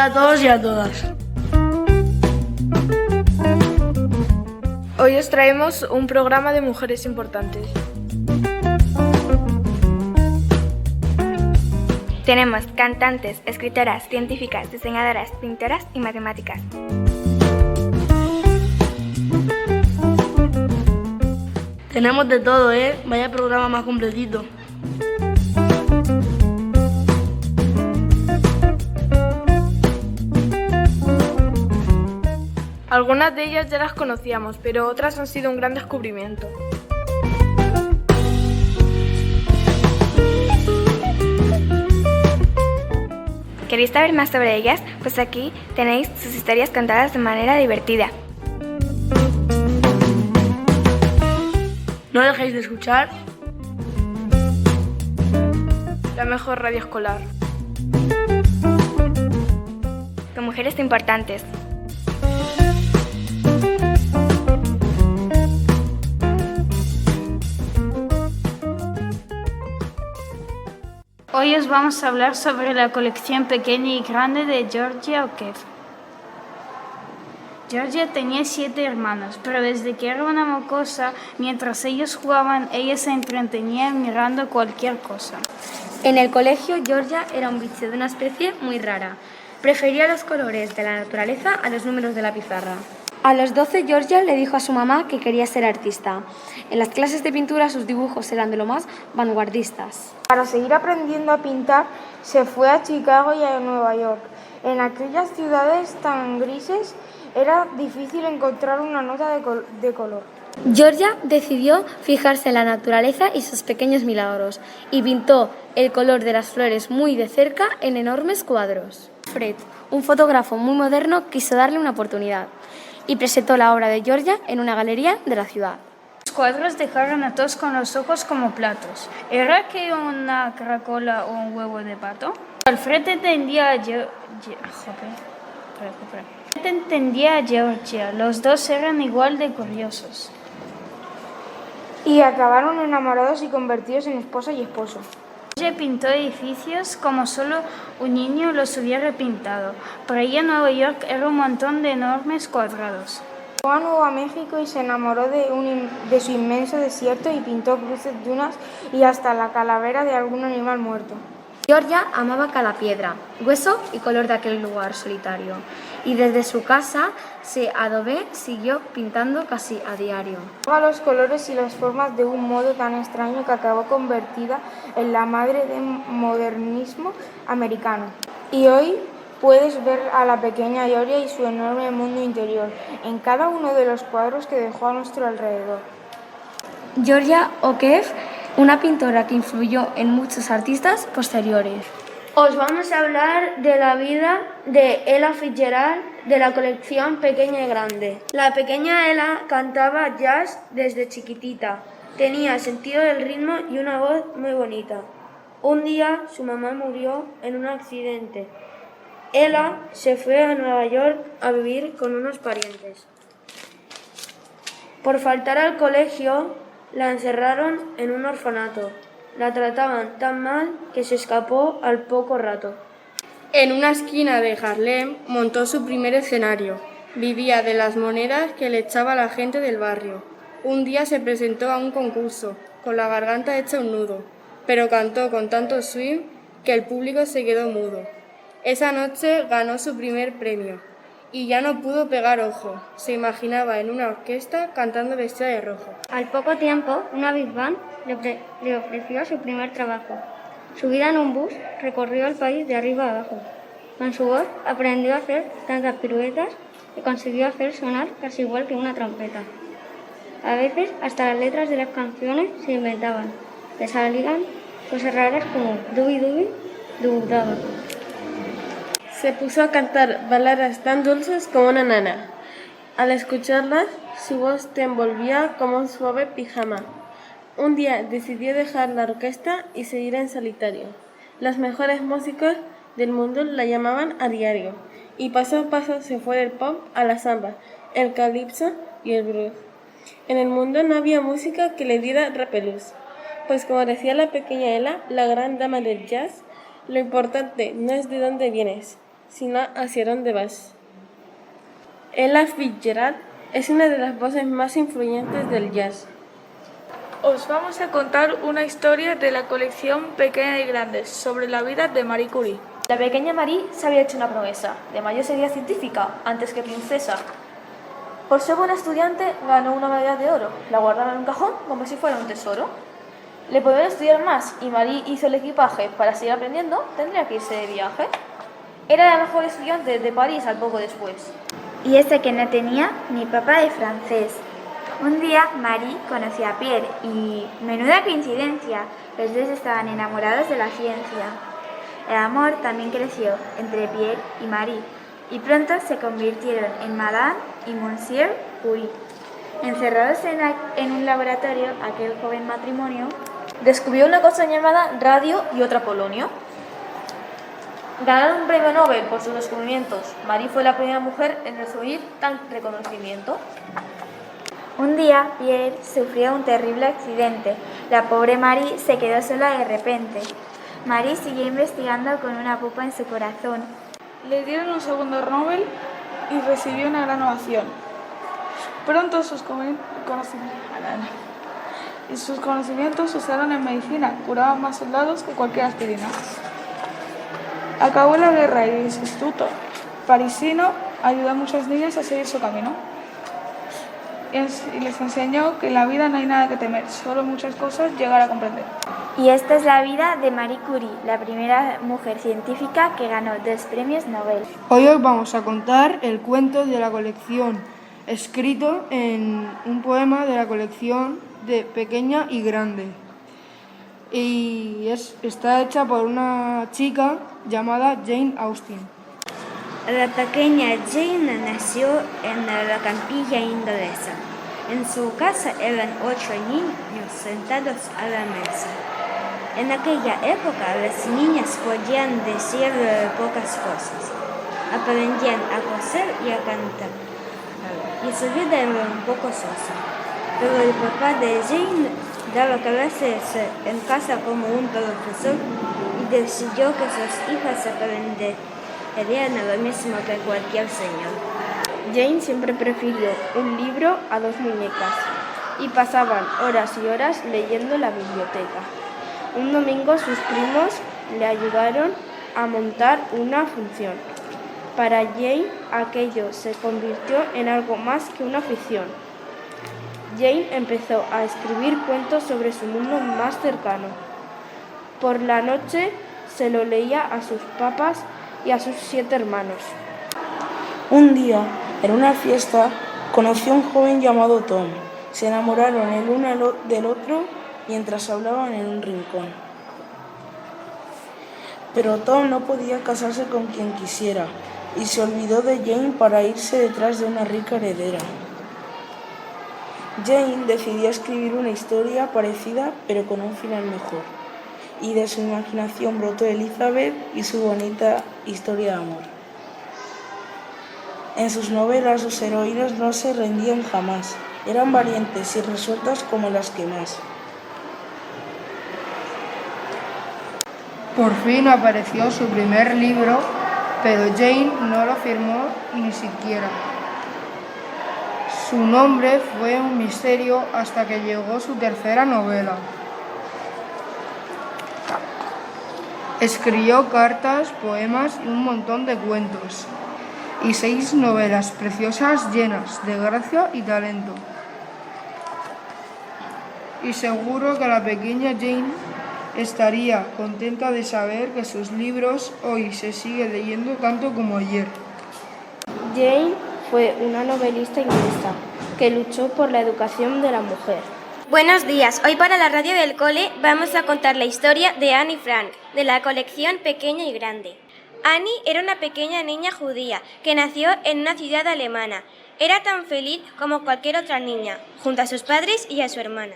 a todos y a todas. Hoy os traemos un programa de mujeres importantes. Tenemos cantantes, escritoras, científicas, diseñadoras, pintoras y matemáticas. Tenemos de todo, Vaya programa más completito. Algunas de ellas ya las conocíamos, pero otras han sido un gran descubrimiento. ¿Queréis saber más sobre ellas? Pues aquí tenéis sus historias contadas de manera divertida. No dejéis de escuchar La mejor radio escolar. Con mujeres importantes. Hoy os vamos a hablar sobre la colección pequeña y grande de Georgia O'Keeffe. Georgia tenía 7 hermanos, pero desde que era una mocosa, mientras ellos jugaban, ella se entretenía mirando cualquier cosa. En el colegio, Georgia era un bicho de una especie muy rara. Prefería los colores de la naturaleza a los números de la pizarra. A los 12, Georgia le dijo a su mamá que quería ser artista. En las clases de pintura sus dibujos eran de lo más vanguardistas. Para seguir aprendiendo a pintar, se fue a Chicago y a Nueva York. En aquellas ciudades tan grises era difícil encontrar una nota de color. Georgia decidió fijarse en la naturaleza y sus pequeños milagros y pintó el color de las flores muy de cerca en enormes cuadros. Fred, un fotógrafo muy moderno, quiso darle una oportunidad y presentó la obra de Georgia en una galería de la ciudad. Los cuadros dejaron a todos con los ojos como platos. ¿Era que una caracola o un huevo de pato? Alfred entendía a Georgia. Los dos eran igual de curiosos. Y acabaron enamorados y convertidos en esposa y esposo. Ella pintó edificios como solo un niño los hubiera pintado. Para ella Nueva York era un montón de enormes cuadrados. Fue a Nuevo México y se enamoró de su inmenso desierto y pintó cruces, dunas y hasta la calavera de algún animal muerto. Georgia amaba cada piedra, hueso y color de aquel lugar solitario, y desde su casa se adobe siguió pintando casi a diario. Amaba los colores y las formas de un modo tan extraño que acabó convertida en la madre del modernismo americano. Y hoy puedes ver a la pequeña Georgia y su enorme mundo interior en cada uno de los cuadros que dejó a nuestro alrededor. Georgia O'Keeffe, una pintora que influyó en muchos artistas posteriores. Os vamos a hablar de la vida de Ella Fitzgerald de la colección Pequeña y Grande. La pequeña Ella cantaba jazz desde chiquitita. Tenía sentido del ritmo y una voz muy bonita. Un día su mamá murió en un accidente. Ella se fue a Nueva York a vivir con unos parientes. Por faltar al colegio, la encerraron en un orfanato. La trataban tan mal que se escapó al poco rato. En una esquina de Harlem montó su primer escenario. Vivía de las monedas que le echaba la gente del barrio. Un día se presentó a un concurso, con la garganta hecha un nudo, pero cantó con tanto swing que el público se quedó mudo. Esa noche ganó su primer premio y ya no pudo pegar ojo. Se imaginaba en una orquesta cantando vestida de rojo. Al poco tiempo, una Big Band le ofreció su primer trabajo. Subida en un bus, recorrió el país de arriba a abajo. Con su voz aprendió a hacer tantas piruetas que consiguió hacer sonar casi igual que una trompeta. A veces hasta las letras de las canciones se inventaban. Le salían cosas raras como dubi dubi, dubudaba. Se puso a cantar baladas tan dulces como una nana. Al escucharlas, su voz te envolvía como un suave pijama. Un día decidió dejar la orquesta y seguir en solitario. Los mejores músicos del mundo la llamaban a diario, y paso a paso se fue del pop a la samba, el calipso y el blues. En el mundo no había música que le diera repelús, pues como decía la pequeña Ella, la gran dama del jazz, lo importante no es de dónde vienes, sino hacia dónde vas. Ella Fitzgerald es una de las voces más influyentes del jazz. Os vamos a contar una historia de la colección Pequeña y Grande sobre la vida de Marie Curie. La pequeña Marie se había hecho una promesa: de mayor sería científica antes que princesa. Por ser buena estudiante, ganó una medalla de oro. La guardaba en un cajón como si fuera un tesoro. Le podían estudiar más y Marie hizo el equipaje. Para seguir aprendiendo, tendría que irse de viaje. Era la mejor estudiante de París al poco después. Y este que no tenía ni papá de francés. Un día Marie conoció a Pierre y, menuda coincidencia, los dos estaban enamorados de la ciencia. El amor también creció entre Pierre y Marie y pronto se convirtieron en Madame y Monsieur Curie. Encerrados en un laboratorio, aquel joven matrimonio Descubrió una cosa llamada radio y otra polonio. Ganaron un premio Nobel por sus descubrimientos. Marie fue la primera mujer en recibir tal reconocimiento. Un día, Pierre sufrió un terrible accidente. La pobre Marie se quedó sola de repente. Marie siguió investigando con una pupa en su corazón. Le dieron un segundo Nobel y recibió una gran ovación. Pronto sus conocimientos se usaron en medicina, curaban más soldados que cualquier aspirina. Acabó la guerra y el instituto parisino ayudó a muchas niñas a seguir su camino. Y les enseñó que en la vida no hay nada que temer, solo muchas cosas llegar a comprender. Y esta es la vida de Marie Curie, la primera mujer científica que ganó 2 premios Nobel. Hoy os vamos a contar el cuento de la colección, escrito en un poema de la colección de Pequeña y Grande. Y está hecha por una chica llamada Jane Austen. La pequeña Jane nació en la campiña inglesa. En su casa eran 8 niños sentados a la mesa. En aquella época las niñas podían decir pocas cosas. Aprendían a coser y a cantar. Y su vida era un poco sosa. Pero el papá de Jane daba clases en casa como un profesor y decidió que sus hijas aprenderían lo mismo que cualquier señor. Jane siempre prefirió un libro a 2 muñecas y pasaban horas y horas leyendo en la biblioteca. Un domingo sus primos le ayudaron a montar una función. Para Jane aquello se convirtió en algo más que una afición. Jane empezó a escribir cuentos sobre su mundo más cercano. Por la noche se lo leía a sus papás y a sus 7 hermanos. Un día, en una fiesta, conoció a un joven llamado Tom. Se enamoraron el uno del otro mientras hablaban en un rincón. Pero Tom no podía casarse con quien quisiera y se olvidó de Jane para irse detrás de una rica heredera. Jane decidió escribir una historia parecida pero con un final mejor, y de su imaginación brotó Elizabeth y su bonita historia de amor. En sus novelas sus heroínas no se rendían jamás, eran valientes y resueltas como las que más. Por fin apareció su primer libro, pero Jane no lo firmó ni siquiera. Su nombre fue un misterio hasta que llegó su tercera novela. Escribió cartas, poemas y un montón de cuentos. Y 6 novelas preciosas llenas de gracia y talento. Y seguro que la pequeña Jane estaría contenta de saber que sus libros hoy se siguen leyendo tanto como ayer. Jane fue una novelista inglesa que luchó por la educación de la mujer. Buenos días, hoy para la radio del cole vamos a contar la historia de Annie Frank, de la colección Pequeña y Grande. Annie era una pequeña niña judía que nació en una ciudad alemana. Era tan feliz como cualquier otra niña, junto a sus padres y a su hermana.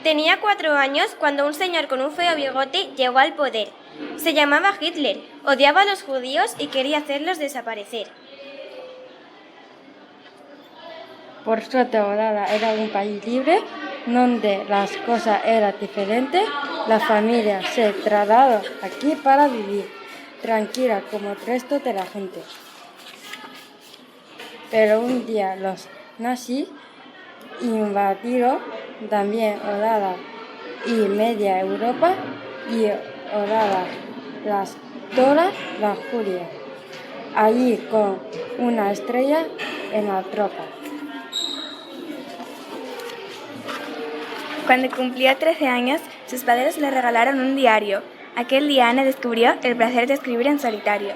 Tenía 4 años cuando un señor con un feo bigote llegó al poder. Se llamaba Hitler, odiaba a los judíos y quería hacerlos desaparecer. Por suerte Holanda era un país libre, donde las cosas eran diferentes. La familia se trasladó aquí para vivir. tranquila como el resto de la gente. Pero un día los nazis invadieron también Holanda y media Europa y Holanda toda la Julia, allí con una estrella en la tropa. Cuando cumplía 13 años, sus padres le regalaron un diario. Aquel día Anne descubrió el placer de escribir en solitario.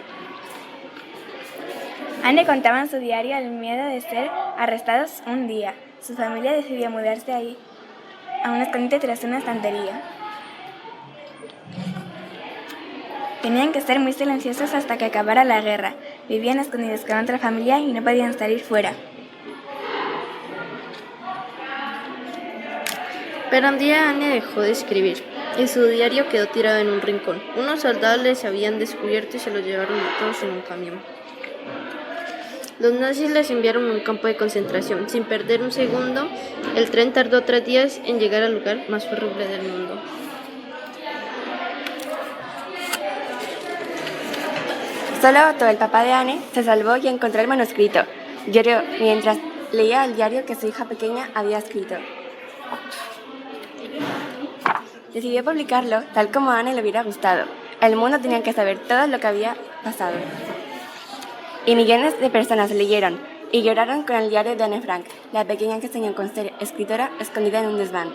Anne contaba en su diario el miedo de ser arrestados un día. Su familia decidió mudarse ahí, a un escondite tras una estantería. Tenían que ser muy silenciosos hasta que acabara la guerra. Vivían escondidos con otra familia y no podían salir fuera. Pero un día Anne dejó de escribir y su diario quedó tirado en un rincón. Unos soldados les habían descubierto y se los llevaron a todos en un camión. Los nazis les enviaron a un campo de concentración. Sin perder un segundo, el tren tardó 3 días en llegar al lugar más horrible del mundo. Solo Otto, el papá de Anne, se salvó y encontró el manuscrito. Lloró mientras leía el diario que su hija pequeña había escrito. Decidió publicarlo tal como a Anne le hubiera gustado. El mundo tenía que saber todo lo que había pasado. Y millones de personas leyeron y lloraron con el diario de Anne Frank, la pequeña que soñó con ser escritora escondida en un desván.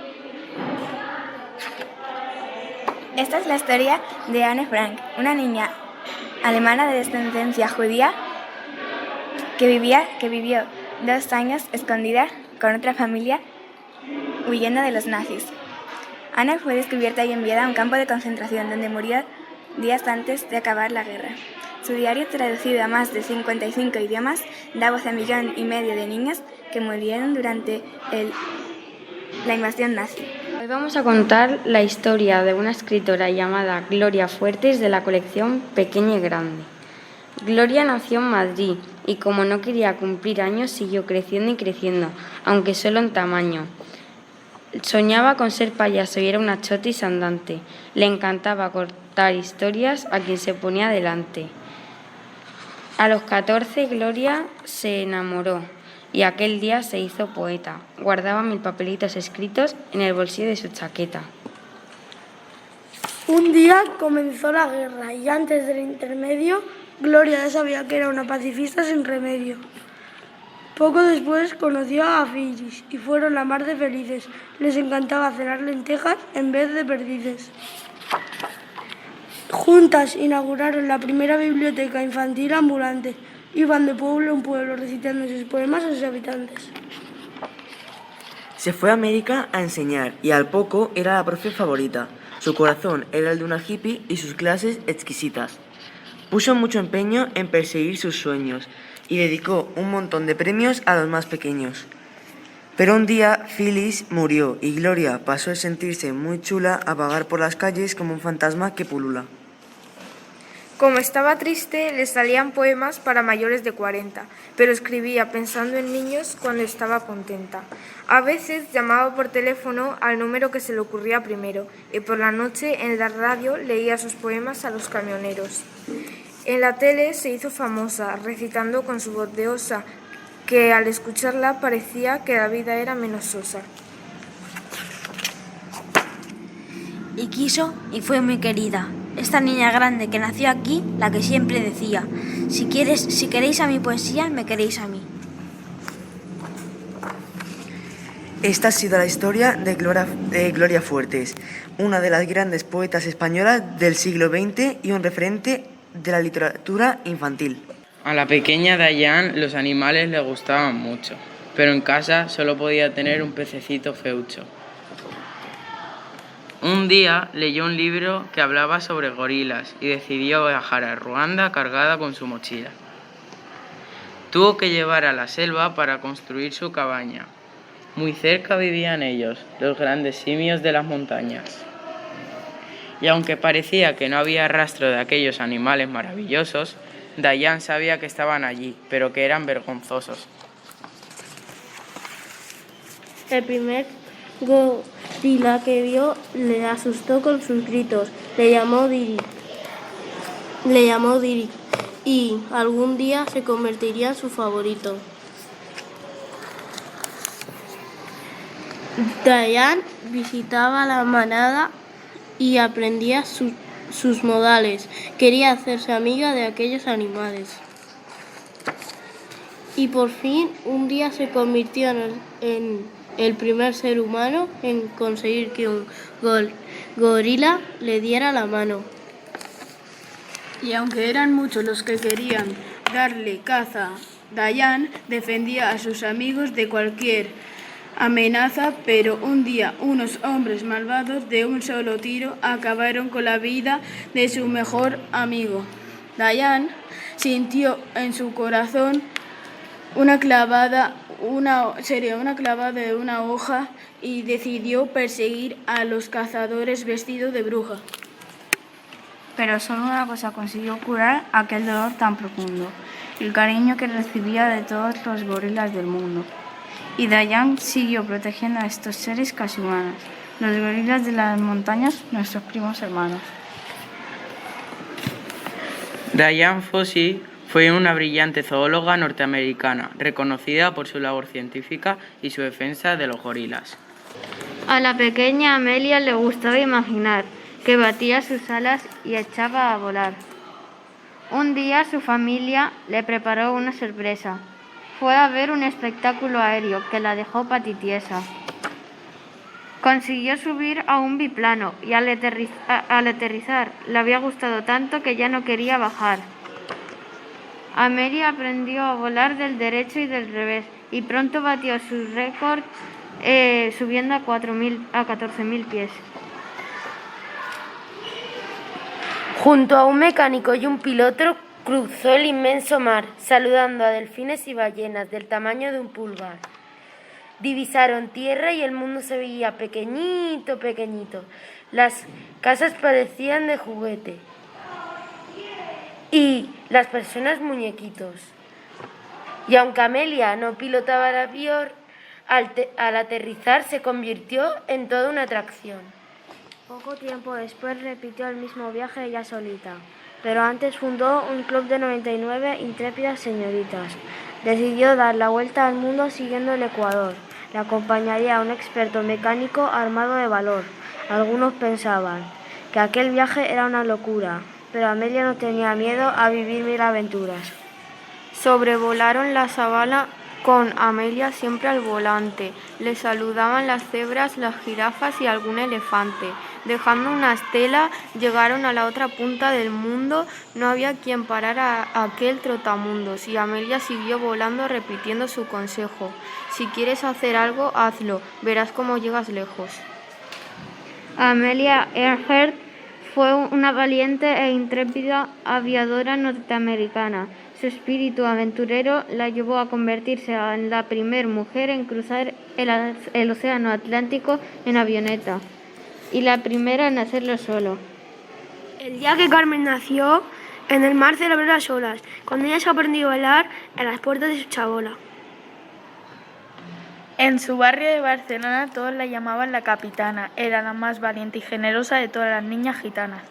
Esta es la historia de Anne Frank, una niña alemana de descendencia judía que vivió 2 años escondida con otra familia huyendo de los nazis. Anne fue descubierta y enviada a un campo de concentración donde murió días antes de acabar la guerra. Su diario, traducido a más de 55 idiomas, da voz a 1,5 millones de niños que murieron durante la invasión nazi. Hoy vamos a contar la historia de una escritora llamada Gloria Fuertes de la colección Pequeña y Grande. Gloria nació en Madrid y como no quería cumplir años siguió creciendo y creciendo, aunque solo en tamaño. Soñaba con ser payaso y era una chotis andante. Le encantaba contar historias a quien se ponía delante. A los 14 Gloria se enamoró y aquel día se hizo poeta. Guardaba 1000 papelitos escritos en el bolsillo de su chaqueta. Un día comenzó la guerra y antes del intermedio, Gloria ya sabía que era una pacifista sin remedio. Poco después conoció a Phyllis y fueron la mar de felices. Les encantaba cenar lentejas en vez de perdices. Juntas inauguraron la primera biblioteca infantil ambulante. Iban de pueblo en pueblo recitando sus poemas a sus habitantes. Se fue a América a enseñar y al poco era la profe favorita. Su corazón era el de una hippie y sus clases exquisitas. Puso mucho empeño en perseguir sus sueños y dedicó un montón de premios a los más pequeños. Pero un día Phyllis murió y Gloria pasó de sentirse muy chula a vagar por las calles como un fantasma que pulula. Como estaba triste, le salían poemas para mayores de 40, pero escribía pensando en niños cuando estaba contenta. A veces llamaba por teléfono al número que se le ocurría primero y por la noche en la radio leía sus poemas a los camioneros. En la tele se hizo famosa, recitando con su voz de osa, que al escucharla parecía que la vida era menos sosa. Y quiso y fue muy querida. Esta niña grande que nació aquí, la que siempre decía, si queréis a mi poesía, me queréis a mí. Esta ha sido la historia de Gloria Fuertes, una de las grandes poetas españolas del siglo XX y un referente de la literatura infantil. A la pequeña Diane los animales le gustaban mucho, pero en casa solo podía tener un pececito feucho. Un día leyó un libro que hablaba sobre gorilas y decidió viajar a Ruanda cargada con su mochila. Tuvo que llevar a la selva para construir su cabaña. Muy cerca vivían ellos, los grandes simios de las montañas. Y aunque parecía que no había rastro de aquellos animales maravillosos, Diane sabía que estaban allí, pero que eran vergonzosos. El primer gorila que vio le asustó con sus gritos. Le llamó Didi. le llamó Derek y algún día se convertiría en su favorito. Diane visitaba la manada y aprendía sus modales. Quería hacerse amiga de aquellos animales. Y por fin, un día se convirtió en el primer ser humano en conseguir que un gorila le diera la mano. Y aunque eran muchos los que querían darle caza, Diane defendía a sus amigos de cualquier amenaza, pero un día unos hombres malvados de un solo tiro acabaron con la vida de su mejor amigo. Diane sintió en su corazón una clavada de una hoja y decidió perseguir a los cazadores vestidos de bruja. Pero solo una cosa consiguió curar aquel dolor tan profundo, el cariño que recibía de todos los gorilas del mundo. Y Diane siguió protegiendo a estos seres casi humanos, los gorilas de las montañas, nuestros primos hermanos. Diane Fossey fue una brillante zoóloga norteamericana, reconocida por su labor científica y su defensa de los gorilas. A la pequeña Amelia le gustaba imaginar, que batía sus alas y echaba a volar. Un día su familia le preparó una sorpresa. Fue a ver un espectáculo aéreo que la dejó patitiesa. Consiguió subir a un biplano y al aterrizar le había gustado tanto que ya no quería bajar. Amelia aprendió a volar del derecho y del revés y pronto batió su récord subiendo a 14.000 pies. Junto a un mecánico y un piloto cruzó el inmenso mar, saludando a delfines y ballenas del tamaño de un pulgar. Divisaron tierra y el mundo se veía pequeñito, pequeñito. Las casas parecían de juguete y las personas muñequitos. Y aunque Amelia no pilotaba el avión, al aterrizar se convirtió en toda una atracción. Poco tiempo después repitió el mismo viaje ella solita, pero antes fundó un club de 99 intrépidas señoritas. Decidió dar la vuelta al mundo siguiendo el Ecuador. Le acompañaría un experto mecánico armado de valor. Algunos pensaban que aquel viaje era una locura, pero Amelia no tenía miedo a vivir 1000 aventuras. Sobrevolaron la sabana con Amelia siempre al volante. Le saludaban las cebras, las jirafas y algún elefante. Dejando una estela, llegaron a la otra punta del mundo. No había quien parara a aquel trotamundos y Amelia siguió volando repitiendo su consejo. Si quieres hacer algo, hazlo. Verás cómo llegas lejos. Amelia Earhart fue una valiente e intrépida aviadora norteamericana. Su espíritu aventurero la llevó a convertirse en la primera mujer en cruzar el océano Atlántico en avioneta y la primera en hacerlo solo. El día que Carmen nació, en el mar celebró las olas, cuando ella se aprendió a bailar en las puertas de su chabola. En su barrio de Barcelona todos la llamaban la capitana. Era la más valiente y generosa de todas las niñas gitanas.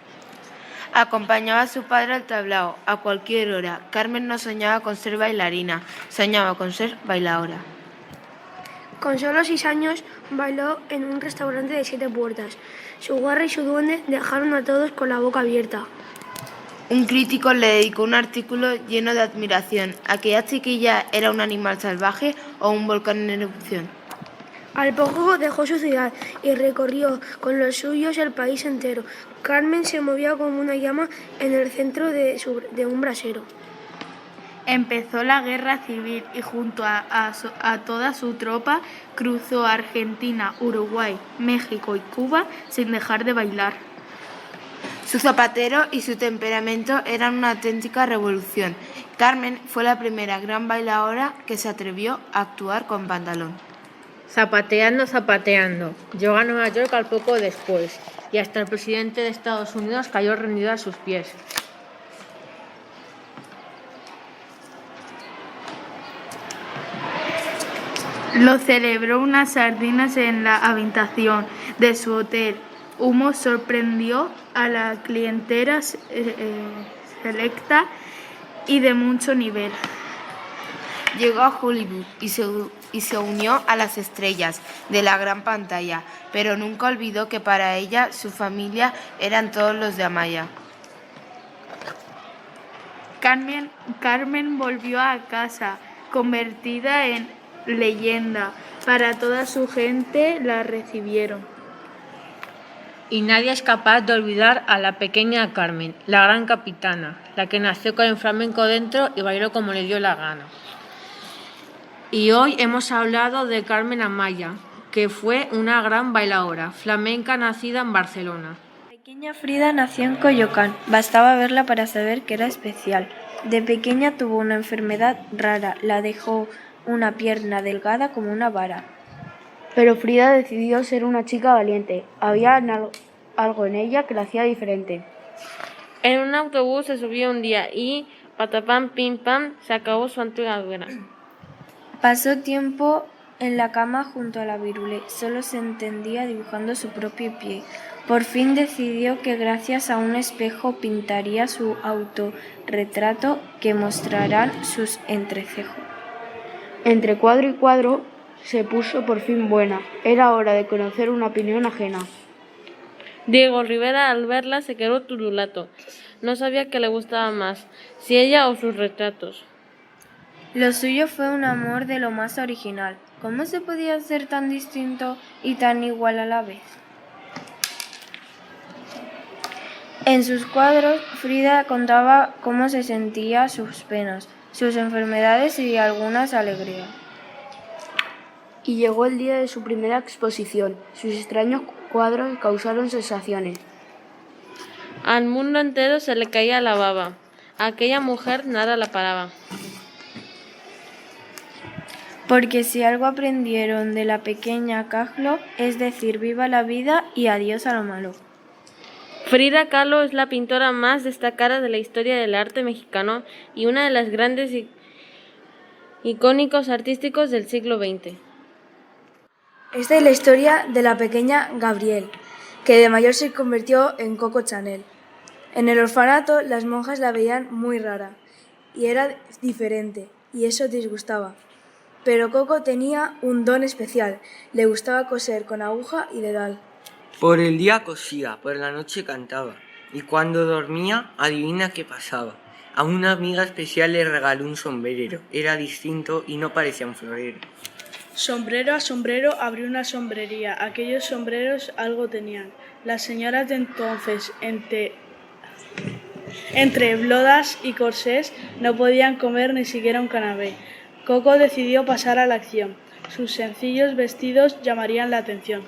Acompañaba a su padre al tablao a cualquier hora. Carmen no soñaba con ser bailarina, soñaba con ser bailaora. Con solo 6 años bailó en un restaurante de 7 puertas. Su guarra y su duende dejaron a todos con la boca abierta. Un crítico le dedicó un artículo lleno de admiración. ¿Aquella chiquilla era un animal salvaje o un volcán en erupción? Al poco dejó su ciudad y recorrió con los suyos el país entero. Carmen se movía como una llama en el centro de un brasero. Empezó la guerra civil y junto a toda su tropa cruzó Argentina, Uruguay, México y Cuba sin dejar de bailar. Su zapatero y su temperamento eran una auténtica revolución. Carmen fue la primera gran bailaora que se atrevió a actuar con pantalón. Zapateando, zapateando. Llegó a Nueva York al poco después y hasta el presidente de Estados Unidos cayó rendido a sus pies. Lo celebró unas sardinas en la habitación de su hotel. Humo sorprendió a la clientela selecta y de mucho nivel. Llegó a Hollywood y se unió a las estrellas de la gran pantalla, pero nunca olvidó que para ella su familia eran todos los de Amaya. Carmen volvió a casa, convertida en leyenda. Para toda su gente la recibieron. Y nadie es capaz de olvidar a la pequeña Carmen, la gran capitana, la que nació con el flamenco dentro y bailó como le dio la gana. Y hoy hemos hablado de Carmen Amaya, que fue una gran bailaora flamenca nacida en Barcelona. La pequeña Frida nació en Coyoacán. Bastaba verla para saber que era especial. De pequeña tuvo una enfermedad rara, la dejó una pierna delgada como una vara. Pero Frida decidió ser una chica valiente. Había algo en ella que la hacía diferente. En un autobús se subió un día y, patapam, pim pam, se acabó su antigua guerra. Pasó tiempo en la cama junto a la virule. Solo se entendía dibujando su propio pie. Por fin decidió que gracias a un espejo pintaría su autorretrato que mostrarán sus entrecejos. Entre cuadro y cuadro se puso por fin buena. Era hora de conocer una opinión ajena. Diego Rivera al verla se quedó turulato. No sabía qué le gustaba más, si ella o sus retratos. Lo suyo fue un amor de lo más original. ¿Cómo se podía ser tan distinto y tan igual a la vez? En sus cuadros, Frida contaba cómo se sentía, sus penas, sus enfermedades y algunas alegrías. Y llegó el día de su primera exposición. Sus extraños cuadros causaron sensaciones. Al mundo entero se le caía la baba. A aquella mujer nada la paraba. Porque si algo aprendieron de la pequeña Kahlo es decir viva la vida y adiós a lo malo. Frida Kahlo es la pintora más destacada de la historia del arte mexicano y una de las grandes icónicos artísticos del siglo XX. Esta es la historia de la pequeña Gabrielle, que de mayor se convirtió en Coco Chanel. En el orfanato las monjas la veían muy rara y era diferente, y eso disgustaba. Pero Coco tenía un don especial, le gustaba coser con aguja y dedal. Por el día cosía, por la noche cantaba, y cuando dormía, adivina qué pasaba. A una amiga especial le regaló un sombrero, era distinto y no parecía un florero. Sombrero a sombrero abrió una sombrería, aquellos sombreros algo tenían. Las señoras de entonces, entre blodas y corsés, no podían comer ni siquiera un canapé. Coco decidió pasar a la acción. Sus sencillos vestidos llamarían la atención.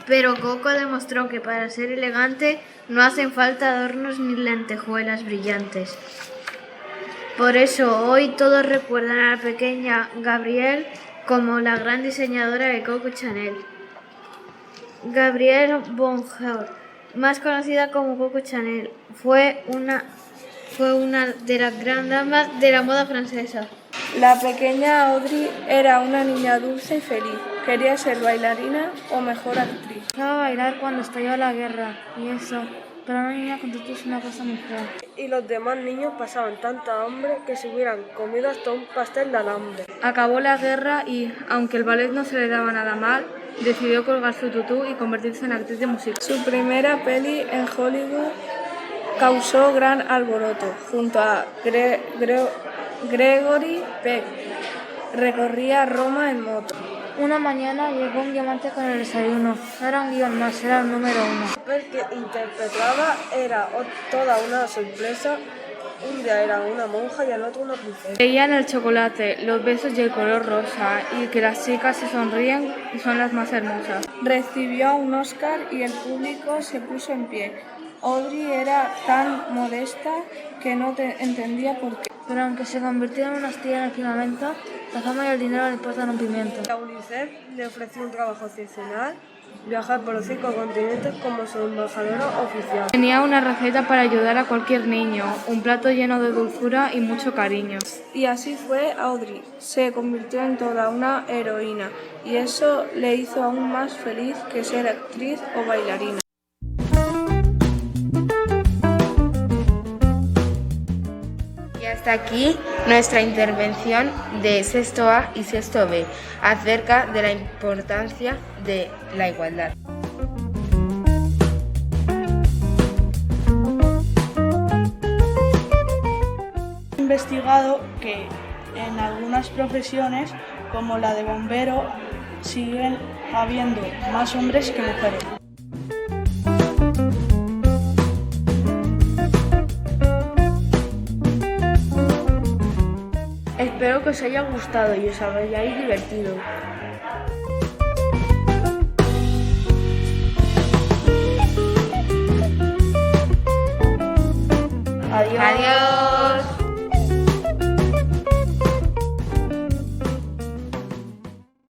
Pero Coco demostró que para ser elegante no hacen falta adornos ni lentejuelas brillantes. Por eso hoy todos recuerdan a la pequeña Gabrielle como la gran diseñadora de Coco Chanel. Gabrielle Bonheur, más conocida como Coco Chanel, fue una de las grandes damas de la moda francesa. La pequeña Audrey era una niña dulce y feliz. Quería ser bailarina o mejor actriz. Empezaba a bailar cuando estalló la guerra y eso, para una niña con tutú es una cosa muy fea. Y los demás niños pasaban tanta hambre que se hubieran comido hasta un pastel de alambre. Acabó la guerra y, aunque el ballet no se le daba nada mal, decidió colgar su tutú y convertirse en actriz de música. Su primera peli en Hollywood causó gran alboroto. Junto a Gregory Peck recorría Roma en moto. Una mañana llegó un diamante con el desayuno. No era un guión más, era el número 1. El papel que interpretaba era toda una sorpresa. Un día era una monja y al otro una princesa. Veían el chocolate, los besos y el color rosa, y que las chicas se sonríen y son las más hermosas. Recibió un Oscar y el público se puso en pie. Audrey era tan modesta que no entendía por qué. Pero aunque se convirtió en una estrella en el firmamento, la fama y el dinero le importan un pimiento. La UNICEF le ofreció un trabajo excepcional, viajar por los 5 continentes como su embajadora oficial. Tenía una receta para ayudar a cualquier niño, un plato lleno de dulzura y mucho cariño. Y así fue Audrey. Se convirtió en toda una heroína y eso le hizo aún más feliz que ser actriz o bailarina. Hasta aquí nuestra intervención de sexto A y sexto B acerca de la importancia de la igualdad. He investigado que en algunas profesiones, como la de bombero, siguen habiendo más hombres que mujeres. Espero que os haya gustado y os hayáis divertido.